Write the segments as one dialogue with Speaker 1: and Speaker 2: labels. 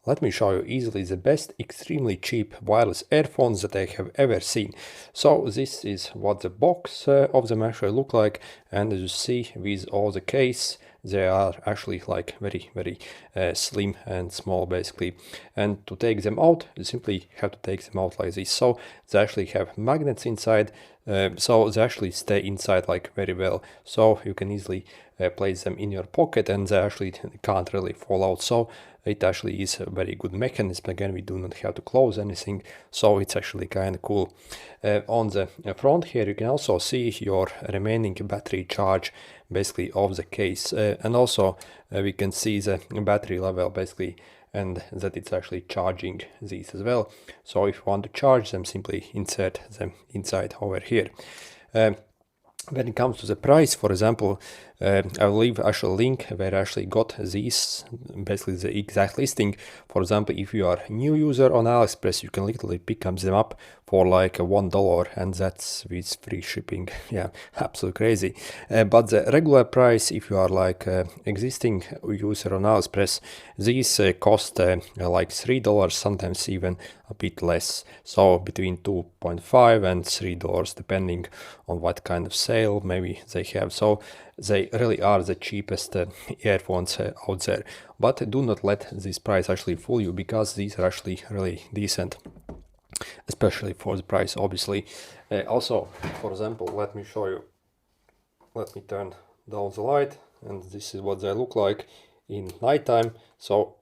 Speaker 1: let me show you easily the best extremely cheap wireless earphones that I have ever seen. So this is what the box of them actually look like, and as you see with all the case, they are actually like very slim and small basically. And to take them out, you simply have to take them out like this. So they actually have magnets inside, so they actually stay inside like very well. So you can easily place them in your pocket and they actually can't really fall out. So it actually is a very good mechanism. Again, we do not have to close anything, so it's actually kind of cool. On the front here you can also see your remaining battery charge basically of the case, and also we can see the battery level basically, and that it's actually charging these as well. So if you want to charge them, simply insert them inside over here. When it comes to the price, for example, I'll leave actually a link where I actually got these, basically the exact listing. For example, if you are a new user on AliExpress, you can literally pick them up for like $1, and that's with free shipping. Yeah, absolutely crazy. But the regular price, if you are like existing user on AliExpress, these cost like $3, sometimes even a bit less. So between $2.5 and $3, depending on what kind of sale maybe they have. So they really are the cheapest earphones out there. But do not let this price actually fool you, because these are actually really decent, especially for the price, obviously. Also, for example, let me show you. Let me turn down the light, and this is what they look like in nighttime. So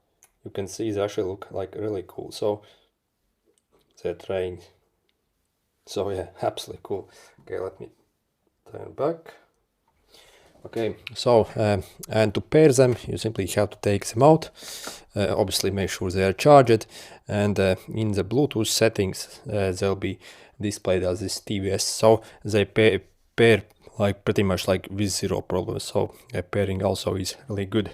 Speaker 1: you can see they actually look like really cool. So they're trained. So yeah, absolutely cool. Okay, let me turn back. Okay, so and to pair them, you simply have to take them out. Obviously, make sure they are charged, and in the Bluetooth settings, they'll be displayed as this TWS. So they pair like pretty much like with zero problems. So pairing also is really good.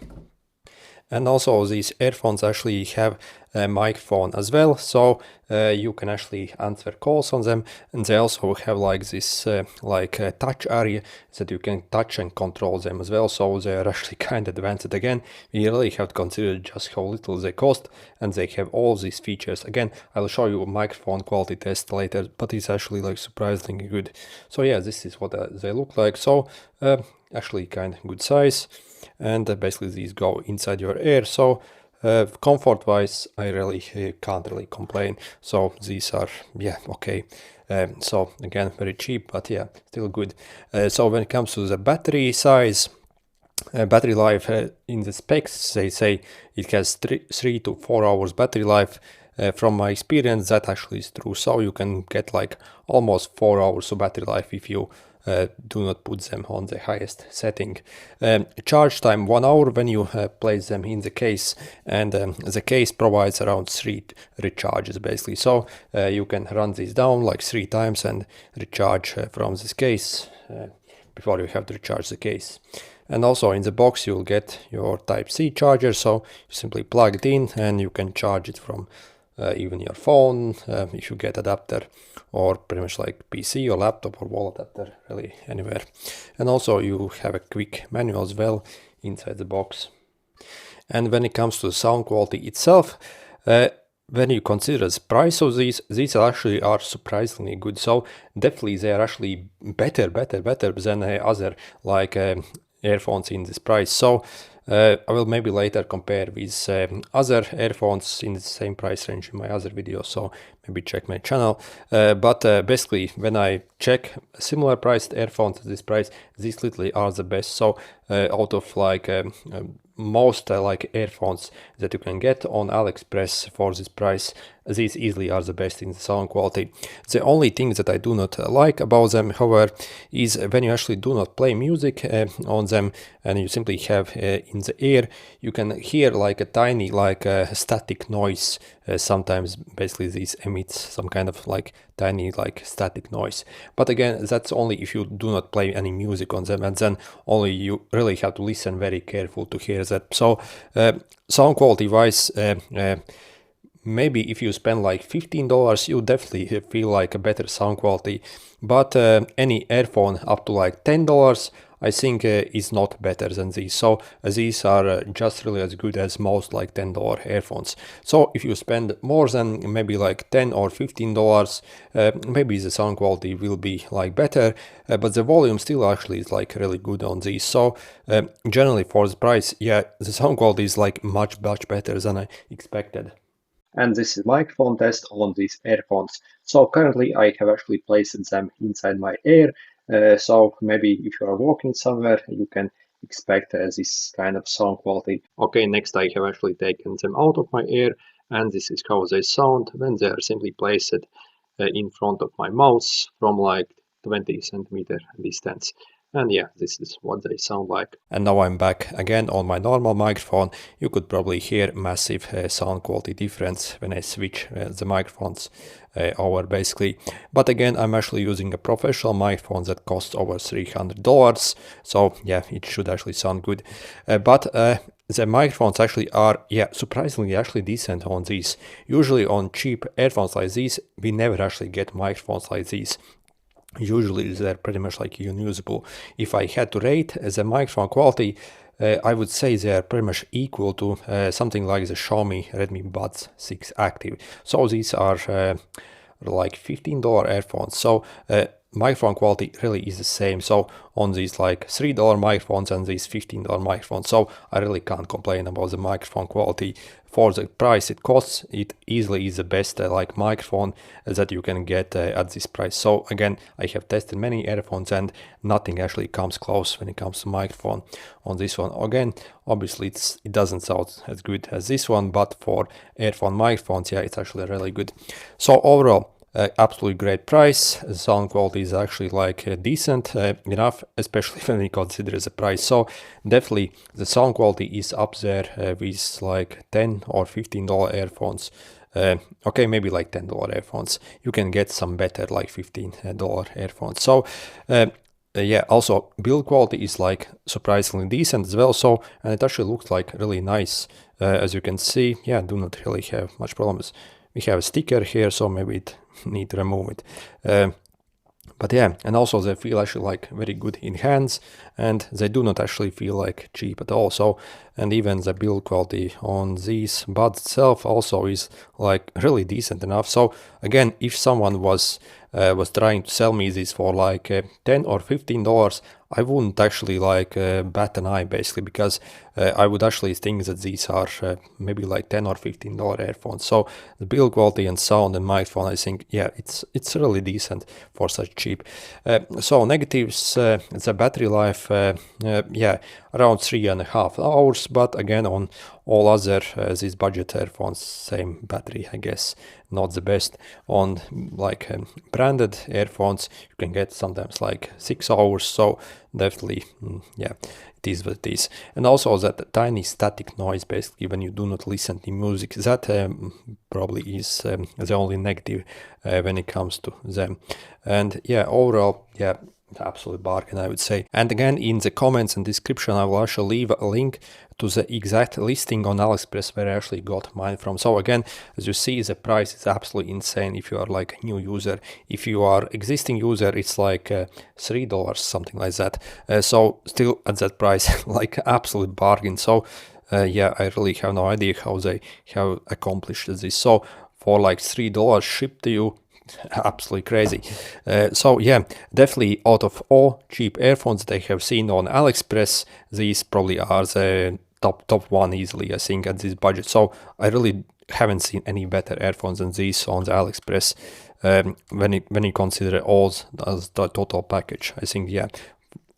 Speaker 1: And also these earphones actually have a microphone as well, so you can actually answer calls on them. And they also have like this touch area that you can touch and control them as well. So they are actually kind of advanced. Again, we really have to consider just how little they cost, and they have all these features. Again, I'll show you a microphone quality test later, but it's actually like surprisingly good. So yeah, this is what they look like. So actually kind of good size, and basically these go inside your ear. So comfort wise, I really can't really complain. So these are, yeah, okay. So again, very cheap, but yeah, still good. So when it comes to the battery size, battery life, in the specs they say it has 3 to 4 hours battery life. From my experience, that actually is true. So you can get like almost 4 hours of battery life if you do not put them on the highest setting. Charge time 1 hour when you place them in the case, and the case provides around 3 recharges basically. So you can run this down like 3 times and recharge from this case before you have to recharge the case. And also in the box you'll get your Type-C charger, so you simply plug it in and you can charge it from even your phone, if you get adapter, or pretty much like PC or laptop or wall adapter, really anywhere. And also you have a quick manual as well inside the box. And when it comes to the sound quality itself, when you consider the price of these actually are surprisingly good. So definitely they are actually better than other like earphones in this price. So I will maybe later compare with other earphones in the same price range in my other videos, so maybe check my channel. But basically, when I check similar priced earphones at this price, these literally are the best. So out of like most like earphones that you can get on AliExpress for this price, these easily are the best in the sound quality. The only thing that I do not like about them, however, is when you actually do not play music on them and you simply have in the ear, you can hear like a tiny like static noise. Sometimes basically these emits some kind of like tiny like static noise, but again, that's only if you do not play any music on them, and then only you really have to listen very careful to hear that. So sound quality wise, maybe if you spend like $15, you definitely feel like a better sound quality, but any earphone up to like $10, I think is not better than these. So these are just really as good as most like $10 earphones. So if you spend more than maybe like $10 or $15, maybe the sound quality will be like better, but the volume still actually is like really good on these. So generally for the price, yeah, the sound quality is like much better than I expected. And this is microphone test on these earphones. So currently I have actually placed them inside my ear. So maybe if you are walking somewhere, you can expect this kind of sound quality. Okay, next I have actually taken them out of my ear, and this is how they sound when they are simply placed in front of my mouth from like 20 centimeter distance. And yeah, this is what they sound like. And now I'm back again on my normal microphone. You could probably hear massive sound quality difference when I switch the microphones over basically. But again, I'm actually using a professional microphone that costs over $300. So yeah, it should actually sound good. But the microphones actually are, yeah, surprisingly actually decent on these. Usually on cheap earphones like these, we never actually get microphones like these. Usually they're pretty much like unusable. If I had to rate the microphone quality, I would say they are pretty much equal to something like the Xiaomi Redmi Buds 6 Active. So these are like $15 earphones. So microphone quality really is the same. So on these like $3 microphones and these $15 microphones. So I really can't complain about the microphone quality. For the price it costs, it easily is the best like microphone that you can get at this price. So again, I have tested many earphones and nothing actually comes close when it comes to microphone on this one. Again, obviously it doesn't sound as good as this one, but for earphone microphones, yeah, it's actually really good. So overall, absolutely great price. The sound quality is actually like decent enough, especially when we consider the price. So definitely the sound quality is up there with like $10 or $15 earphones. Okay, maybe like $10 earphones. You can get some better like $15 earphones. So yeah, also build quality is like surprisingly decent as well. So, and it actually looks like really nice. As you can see, yeah, do not really have much problems. We have a sticker here, so maybe it need to remove it. But yeah, and also they feel actually like very good in hands, and they do not actually feel like cheap at all. So, and even the build quality on these buds itself also is like really decent enough. So again, if someone was trying to sell me this for like $10 or $15, I wouldn't actually like bat an eye basically, because I would actually think that these are maybe like $10 or $15 earphones. So the build quality and sound and microphone, I think, yeah, it's really decent for such cheap. So negatives, the battery life, yeah, around 3.5 hours, but again on all other these budget earphones, same battery, I guess, not the best. On like branded earphones, you can get sometimes like 6 hours, so definitely, yeah, it is what it is. And also that tiny static noise, basically, when you do not listen to music, that probably is the only negative when it comes to them. And yeah, overall, yeah, absolute bargain, I would say. And again, in the comments and description, I will actually leave a link to the exact listing on AliExpress where I actually got mine from. So again, as you see, the price is absolutely insane if you are like a new user. If you are existing user, it's like $3, something like that. So still at that price, like absolute bargain. So yeah, I really have no idea how they have accomplished this. So for like $3 shipped to you, absolutely crazy. So yeah, definitely out of all cheap earphones that I have seen on AliExpress, these probably are the top one easily, I think, at this budget. So I really haven't seen any better earphones than these on the AliExpress when you consider all as the total package. I think, yeah,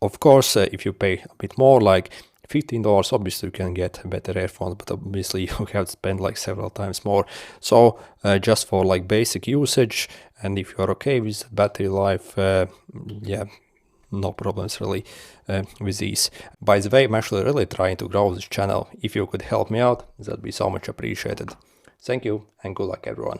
Speaker 1: of course, if you pay a bit more, like $15, obviously you can get better earphones, but obviously you have to spend like several times more. So just for like basic usage, and if you are okay with battery life, yeah, no problems really with these. By the way, I'm actually really trying to grow this channel. If you could help me out, that'd be so much appreciated. Thank you and good luck everyone.